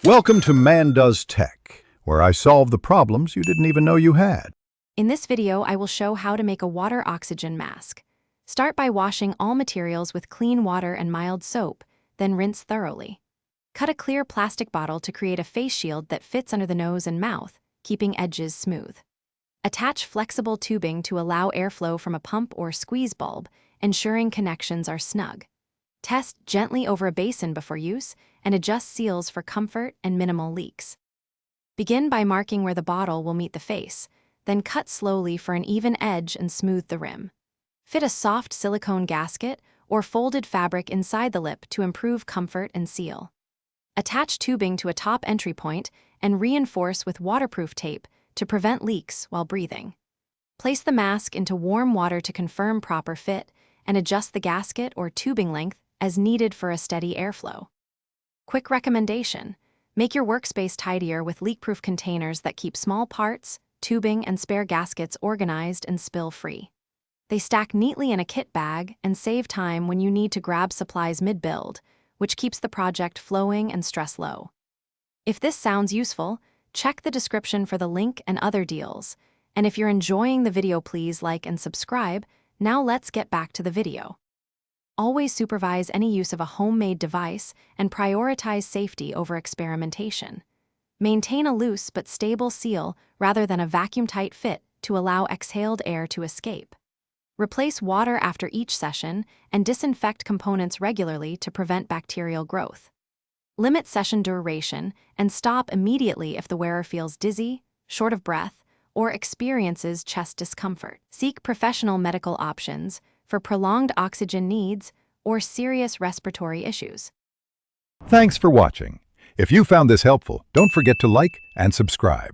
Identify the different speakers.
Speaker 1: Welcome to Man Does Tech, where I solve the problems you didn't even know you had.
Speaker 2: In this video, I will show how to make a water oxygen mask. Start by washing all materials with clean water and mild soap, then rinse thoroughly. Cut a clear plastic bottle to create a face shield that fits under the nose and mouth, keeping edges smooth. Attach flexible tubing to allow airflow from a pump or squeeze bulb, ensuring connections are snug. Test gently over a basin before use and adjust seals for comfort and minimal leaks. Begin by marking where the bottle will meet the face, then cut slowly for an even edge and smooth the rim. Fit a soft silicone gasket or folded fabric inside the lip to improve comfort and seal. Attach tubing to a top entry point and reinforce with waterproof tape to prevent leaks while breathing. Place the mask into warm water to confirm proper fit and adjust the gasket or tubing length as needed for a steady airflow. Quick recommendation: make your workspace tidier with leak-proof containers that keep small parts, tubing, and spare gaskets organized and spill-free. They stack neatly in a kit bag and save time when you need to grab supplies mid-build, which keeps the project flowing and stress low. If this sounds useful, check the description for the link and other deals. And if you're enjoying the video, please like and subscribe. Now let's get back to the video. Always supervise any use of a homemade device and prioritize safety over experimentation. Maintain a loose but stable seal rather than a vacuum-tight fit to allow exhaled air to escape. Replace water after each session and disinfect components regularly to prevent bacterial growth. Limit session duration and stop immediately if the wearer feels dizzy, short of breath, or experiences chest discomfort. Seek professional medical options for prolonged oxygen needs or serious respiratory issues.
Speaker 1: Thanks for watching. If you found this helpful, don't forget to like and subscribe.